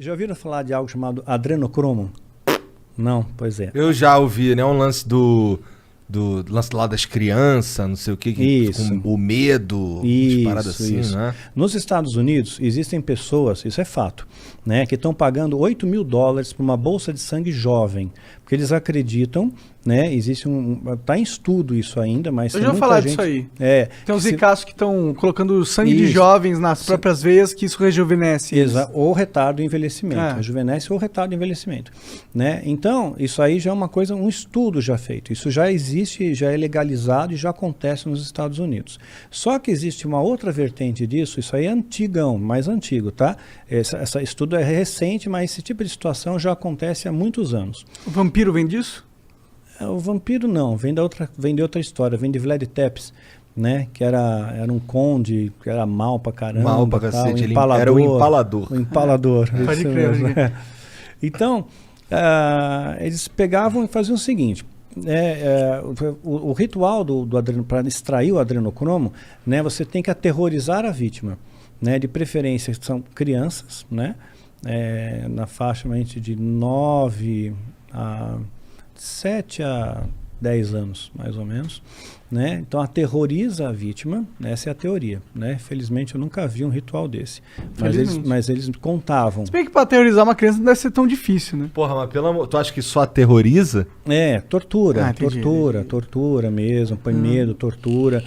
já ouviram falar de algo chamado adrenocromo? Não? Pois é. Eu já ouvi, né? Um lance do lance lá das crianças, não sei o que, Isso. com o medo, Isso, paradas assim, isso. né? Nos Estados Unidos, existem pessoas, isso é fato, né, que estão pagando $8 mil por uma bolsa de sangue jovem, porque eles acreditam, né, existe tá em estudo isso ainda, mas Eu tem já vou muita falar gente, disso aí. tem uns ricaços que estão colocando sangue de Isso. jovens nas próprias veias, que isso rejuvenesce. Ou retarda o envelhecimento, rejuvenesce ou retarda o envelhecimento, né? Então, isso aí já é uma coisa, um estudo já feito, isso já existe, já é legalizado e já acontece nos Estados Unidos. Só que existe uma outra vertente disso, isso aí é antigão, mais antigo, tá? Esse estudo é recente, mas esse tipo de situação já acontece há muitos anos. O vampiro vem disso? O vampiro não, vem de outra história, vem de Vlad Tepes, né? Que era um conde, que era mal pra caramba. Mal pra cacete, ele empalador, era o empalador. O empalador. Pode crer. Né? Então, eles pegavam e faziam o seguinte, o ritual para extrair o adrenocromo, né? Você tem que aterrorizar a vítima, né? De preferência são crianças, né? Na faixa de 7 a 10 anos, mais ou menos, né? Então aterroriza a vítima, essa é a teoria, né? Felizmente eu nunca vi um ritual desse, mas eles contavam. Se bem que para aterrorizar uma criança não deve ser tão difícil, né? Porra, mas pelo amor, tu acha que só aterroriza? Tortura mesmo, põe medo, tortura.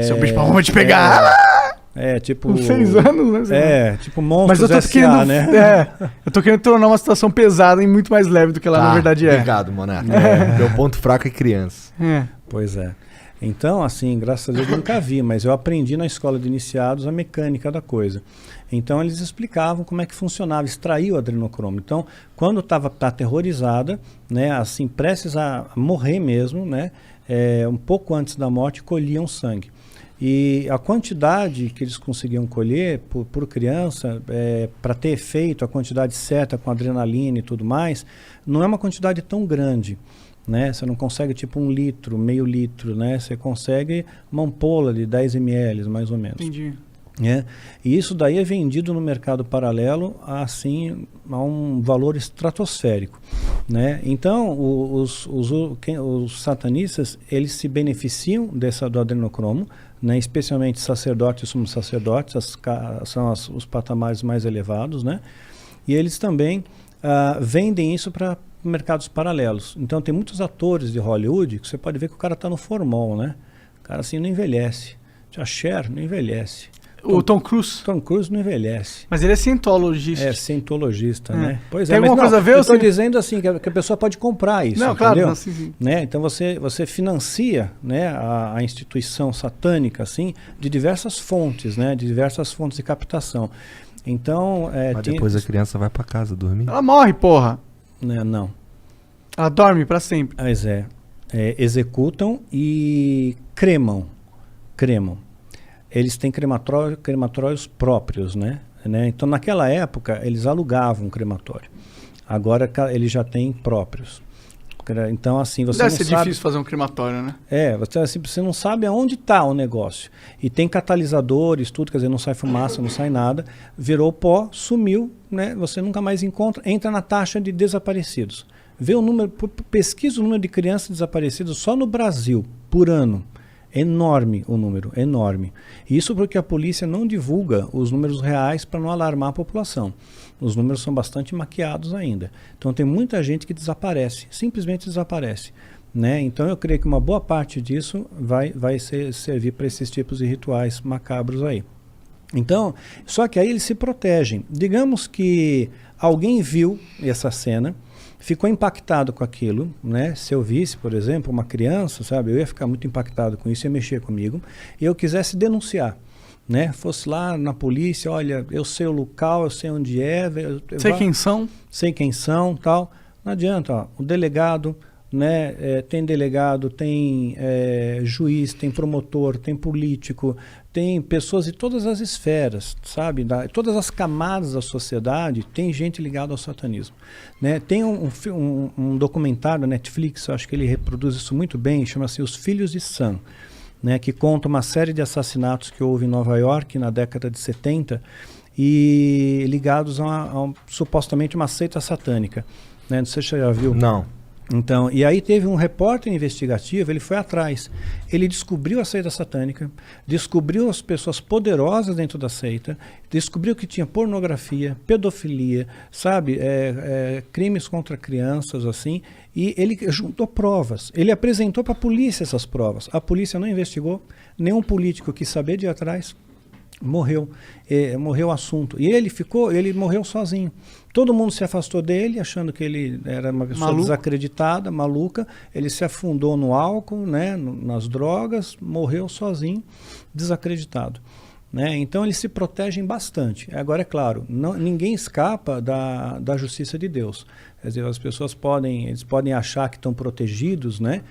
Seu bicho vamos te pegar! Tipo... Com 6 anos, né? Tipo Monstros Mas eu tô S.A., né? Eu tô querendo tornar uma situação pesada e muito mais leve do que ela na verdade é. Obrigado, Monarca. Meu ponto fraco é criança. Pois é. Então, assim, graças a Deus eu nunca vi, mas eu aprendi na escola de iniciados a mecânica da coisa. Então, eles explicavam como é que funcionava, extrair o adrenocromo. Então, quando estava aterrorizada, né, assim, prestes a morrer mesmo, né, um pouco antes da morte, colhiam sangue. E a quantidade que eles conseguiam colher por criança, para ter efeito, a quantidade certa com adrenalina e tudo mais, não é uma quantidade tão grande, né? Você não consegue tipo 1 litro, meio litro, né? Você consegue uma ampola de 10 ml, mais ou menos. Entendi. E isso daí é vendido no mercado paralelo assim, a um valor estratosférico, né? Então os satanistas, eles se beneficiam do adrenocromo, né? Especialmente sacerdotes e sumos sacerdotes, são os patamares mais elevados, né? E eles também vendem isso para mercados paralelos. Então tem muitos atores de Hollywood que você pode ver que o cara está no formol, né? O cara assim não envelhece. A Cher não envelhece. O Tom Cruise. Tom Cruise não envelhece. Mas ele é cientologista. cientologista, né? Pois Tem alguma coisa a ver? Eu estou dizendo assim, que a pessoa pode comprar isso, não, entendeu? Claro, não, sim. Né? Então você financia, né, a instituição satânica, assim, de diversas fontes, né? De diversas fontes de captação. Então... Mas depois a criança vai para casa dormir? Ela morre, porra. Não. Ela dorme para sempre. Mas executam e cremam. Eles têm crematórios próprios, né? Então, naquela época, eles alugavam um crematório. Agora, eles já têm próprios. Então, assim, você Deve não ser sabe... difícil fazer um crematório, né? Você não sabe aonde está o negócio. E tem catalisadores, tudo, quer dizer, não sai fumaça, não sai nada. Virou pó, sumiu, né? Você nunca mais encontra, entra na taxa de desaparecidos. Vê o número, pesquisa o número de crianças desaparecidas só no Brasil, por ano. Enorme o número, enorme. Isso porque a polícia não divulga os números reais para não alarmar a população. Os números são bastante maquiados ainda. Então tem muita gente que desaparece, simplesmente desaparece, né? Então eu creio que uma boa parte disso vai servir para esses tipos de rituais macabros aí. Então, só que aí eles se protegem. Digamos que alguém viu essa cena, ficou impactado com aquilo, né? Se eu visse, por exemplo, uma criança, sabe, eu ia ficar muito impactado com isso, ia mexer comigo, e eu quisesse denunciar, né? Fosse lá na polícia, olha, eu sei o local, eu sei onde é, sei quem são, tal. Não adianta, ó, o delegado, né? Tem delegado, tem juiz, tem promotor, tem político, tem pessoas de todas as esferas, sabe? Todas as camadas da sociedade, tem gente ligada ao satanismo, né? Tem um documentário da Netflix, eu acho que ele reproduz isso muito bem, chama-se Os Filhos de Sam, né? Que conta uma série de assassinatos que houve em Nova York na década de 70, e ligados supostamente uma seita satânica. Né? Não sei se você já viu. Não. Então, e aí teve um repórter investigativo, ele foi atrás, ele descobriu a seita satânica, descobriu as pessoas poderosas dentro da seita, descobriu que tinha pornografia, pedofilia, sabe, crimes contra crianças, assim, e ele juntou provas, ele apresentou para a polícia essas provas, a polícia não investigou, nenhum político quis saber de ir atrás, morreu o assunto, e ele morreu sozinho. Todo mundo se afastou dele, achando que ele era uma pessoa desacreditada, maluca. Ele se afundou no álcool, né, nas drogas, morreu sozinho, desacreditado. Né? Então eles se protegem bastante. Agora, é claro, ninguém escapa da justiça de Deus. Quer dizer, as pessoas podem achar que estão protegidos, né,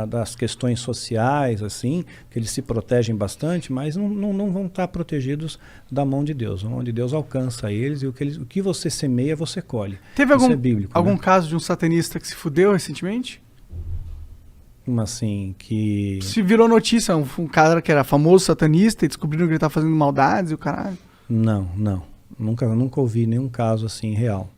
das questões sociais, assim, que eles se protegem bastante, mas não vão estar protegidos da mão de Deus. A mão de Deus alcança eles e o que você semeia, você colhe. Teve Isso é bíblico, algum né? caso de um satanista que se fudeu recentemente? Como assim? Que... Se virou notícia, um cara que era famoso satanista e descobriram que ele tá fazendo maldades e o caralho. Não. Nunca ouvi nenhum caso assim real.